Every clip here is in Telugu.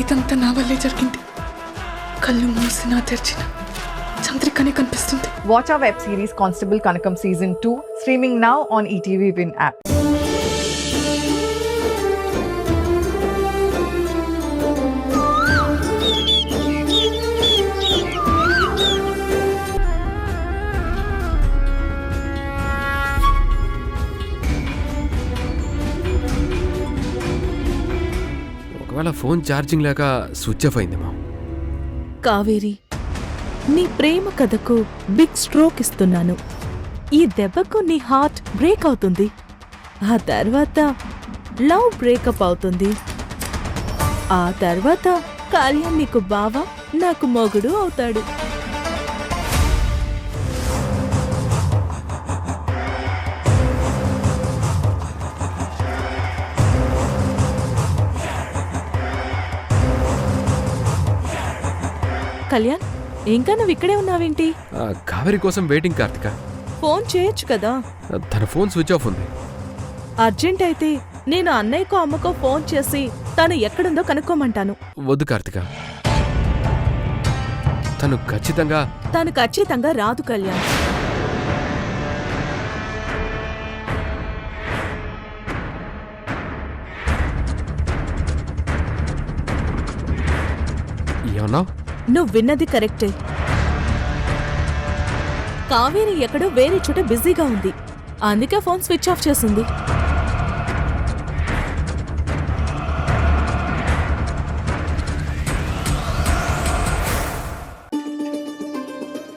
ఇదంతా నా వల్లే జరిగింది. కళ్ళు మూసినా తెరిచిన చంద్రికనే కనిపిస్తుంది. Watch our web series Constable Kanakam Season 2 streaming now on ETV Win app. ఒకవేళ ఫోన్ ఛార్జింగ్ లేక స్విచ్ ఆఫ్ అయిందేమో. కావేరి, నీ ప్రేమ కథకు బిగ్ స్ట్రోక్ ఇస్తున్నాను. ఈ దెబ్బకు నీ హార్ట్ బ్రేక్ అవుతుంది. ఆ తర్వాత లవ్ బ్రేకప్ అవుతుంది. ఆ తర్వాత కళ్యాణ్ నీకు బావ, నాకు మొగుడు అవుతాడు. కళ్యాణ్, ఇంకా నువ్వు ఇక్కడే ఉన్నావేంటి? కావేరి కోసం వెయిటింగ్ కార్తిక. ఫోన్ చేయొచ్చు కదా. తన ఫోన్ స్విచ్ ఆఫ్ ఉంది. అర్జెంట్ అయితే నేను అన్నయ్యకో అమ్మకో ఫోన్ చేసి తను ఎక్కడుందో కనుక్కోమంటాను. వద్దు కార్తిక, తను ఖచ్చితంగా రాదు కళ్యాణ్. ఏమన్నావు? నువ్వు విన్నది కరెక్టే. కావేరి ఎక్కడో వేరే చోట బిజీగా ఉంది. అందుకే ఫోన్ స్విచ్ ఆఫ్ చేసింది.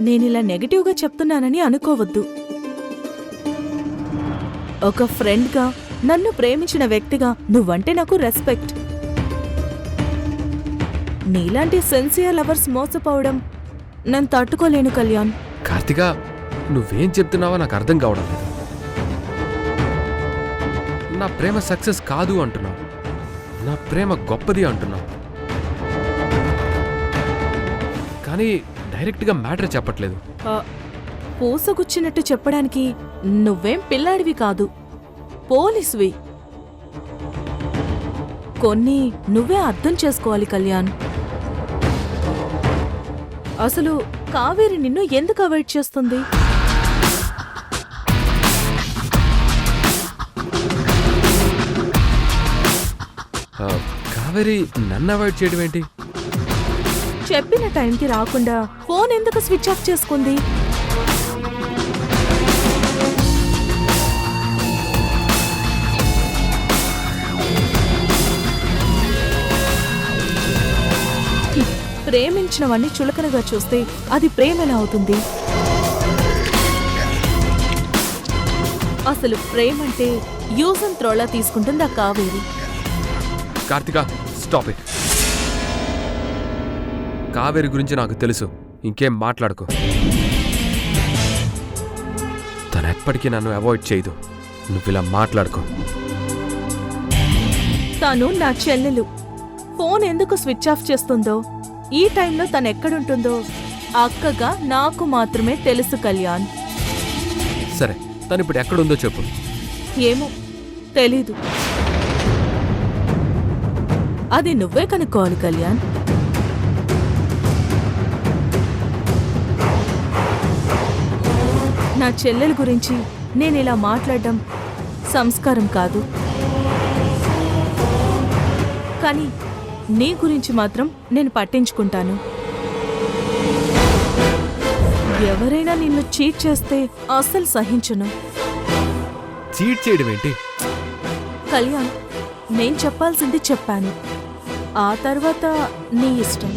నేనిలా నెగటివ్గా చెప్తున్నానని అనుకోవద్దు. ఒక ఫ్రెండ్గా, నన్ను ప్రేమించిన వ్యక్తిగా నువ్వంటే నాకు రెస్పెక్ట్. నీలాంటి సెన్సియర్ లవర్స్ మోసపోవడం నేను తట్టుకోలేను కళ్యాణ్. కార్తిక, నువ్వేం చెప్తున్నావో నాకు అర్థం కావడం లేదు. నా ప్రేమ సక్సెస్ కాదు అంటున్నావు, నా ప్రేమ గొప్పది అంటున్నావు, కానీ డైరెక్ట్గా మ్యాటర్ చెప్పట్లేదు. పూసగుచ్చినట్టు చెప్పడానికి నువ్వేం పిల్లాడివి కాదు, పోలీసువి. కొన్ని నువ్వే అర్థం చేసుకోవాలి కళ్యాణ్. అసలు కావేరి నిన్ను ఎందుకు అవాయిడ్ చేస్తుంది? కావేరి నన్ను అవాయిడ్ చేయడం ఏంటి? చెప్పిన టైంకి రాకుండా ఫోన్ ఎందుకు స్విచ్ ఆఫ్ చేసుకుంది? ప్రేమించినవన్నీ చులకనగా చూస్తే అది ప్రేమలా అవుతుంది. అసలు ప్రేమంటే యూజ్ అండ్ త్రోలా తీసుకుంటుంది ఆ కావేరి. Karthika, stop it. కావేరి గురించి నాకు తెలుసు, ఇంకేం మాట్లాడుకో. తను ఎప్పటికీ నన్ను అవాయిడ్ చేయదు, నువ్వు ఇలా మాట్లాడుకో. తను నా చెల్లెలు. ఫోన్ ఎందుకు స్విచ్ ఆఫ్ చేస్తుందో, ఈ టైంలో తను ఎక్కడుంటుందో అక్కగా నాకు మాత్రమే తెలుసు కళ్యాణ్. సరే, తను ఇప్పుడు ఎక్కడుందో చెప్పు. ఏమో తెలీదు, అది నువ్వే కనుక్కోవాలి కళ్యాణ్. నా చెల్లెల గురించి నేను ఇలా మాట్లాడడం సంస్కారం కాదు, కానీ నీ గురించి మాత్రం నేను పట్టించుకుంటాను. ఎవరైనా నిన్ను చీట్ చేస్తే అస్సలు సహించను. చీట్ చేయడం ఏంటి? కళ్యాణ్, నేను చెప్పాల్సింది చెప్పాను, ఆ తర్వాత నీ ఇష్టం.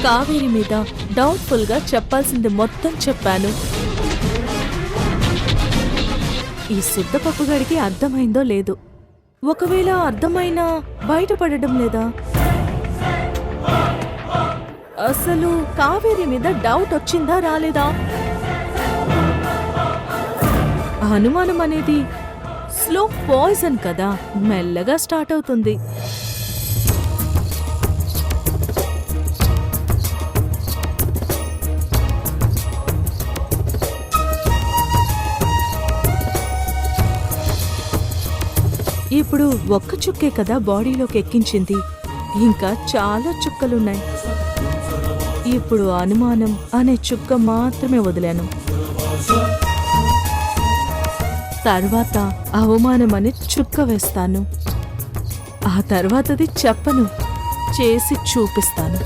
కావేరి మీద డౌట్ఫుల్ గా చెప్పాల్సింది మొత్తం చెప్పాను. ఈ సిద్ధపప్పుగాడికి అర్థమైందో లేదు. ఒకవేళ అర్థమైనా బయటపడడం లేదా? అసలు కావేరి మీద డౌట్ వచ్చిందా రాలేదా? అనుమానం అనేది స్లో పాయిజన్ కదా, మెల్లగా స్టార్ట్ అవుతుంది. ఇప్పుడు ఒక్క చుక్కే కదా బాడీలోకి ఎక్కించింది, ఇంకా చాలా చుక్కలున్నాయి. ఇప్పుడు అనుమానం అనే చుక్క మాత్రమే వదిలాను. తర్వాత అవమానం అనే చుక్క వేస్తాను. ఆ తర్వాతది చెప్పను, చేసి చూపిస్తాను.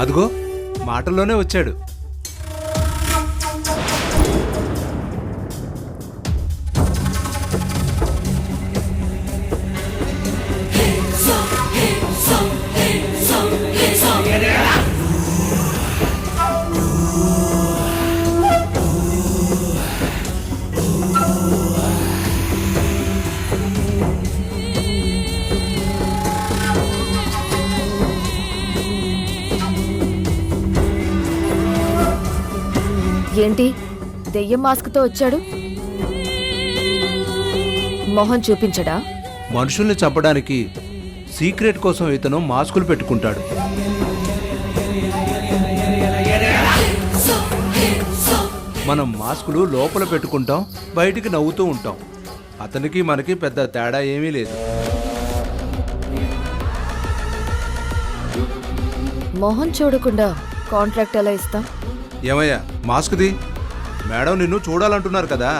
అదిగో మాటల్లోనే వచ్చాడు. ఏంటి దెయ్యం మాస్క్తో వచ్చాడు? మొహం చూపించడా? మనుషుల్ని చంపడానికి సీక్రెట్ కోసం ఇతను మాస్కులు పెట్టుకుంటాడు. మనం మాస్కులు లోపల పెట్టుకుంటాం, బయటికి నవ్వుతూ ఉంటాం. అతనికి మనకి పెద్ద తేడా ఏమీ లేదు. మొహం చూడకుండా కాంట్రాక్ట్ ఎలా ఇస్తాం? ఏమయ్యా మాస్క్ది? మేడం నిన్ను చూడాలంటున్నారు కదా.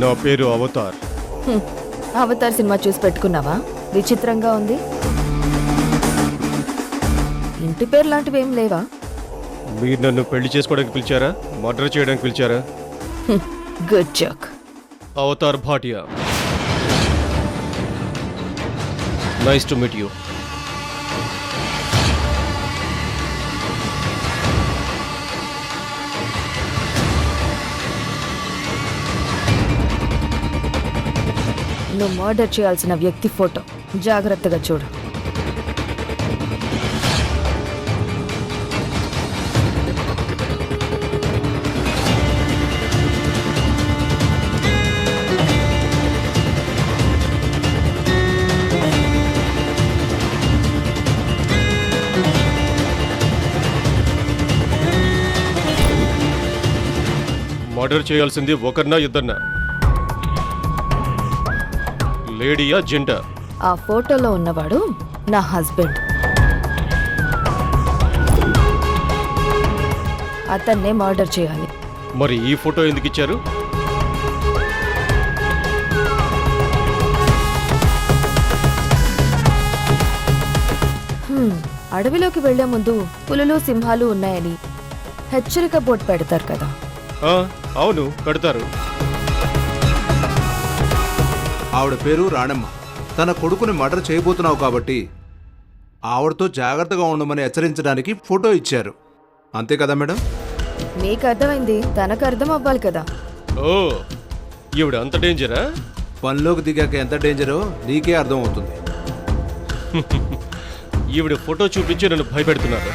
నా పేరు అవతార్. అవతార్ సినిమా చూసి పెట్టుకున్నావా? విచిత్రంగా ఉంది. ఇంటి పేరు లాంటివి ఏం లేవా? మీరు నన్ను పెళ్లి చేసుకోవడానికి పిలిచారా, మర్డర్ చేయడానికి పిలిచారా? Good joke. Avatar Bhatia. Nice to meet you. నువ్వు మర్డర్ చేయాల్సిన వ్యక్తి ఫోటో జాగ్రత్తగా చూడు. మర్డర్ చేయాల్సింది ఒకరినా ఇద్దరినా? లేడీయా జెంటా? ఆ ఫోటోలో ఉన్నవాడు నా హస్బెండ్. అతన్నే మర్డర్ చేయాలి. మరి ఈ ఫోటో ఎందుకు ఇచ్చారు? అడవిలోకి వెళ్లే ముందు పులులు సింహాలు ఉన్నాయని హెచ్చరిక బోర్డు పెడతారు కదా. అవును, పెడతారు. ఆవిడ పేరు రాణమ్మ. తన కొడుకుని మర్డర్ చేయబోతున్నావు కాబట్టి ఆవిడతో జాగ్రత్తగా ఉండమని హెచ్చరించడానికి ఫోటో ఇచ్చారు. అంతే కదా మేడం? మీకు అర్థమైంది, తనకు అర్థం అవ్వాలి కదా. ఓ, ఈవిడ అంత డేంజరా? పనిలోకి దిగాక ఎంత డేంజరో నీకే అర్థం అవుతుంది. ఈవిడ ఫోటో చూపించి నన్ను భయపెడుతున్నారు.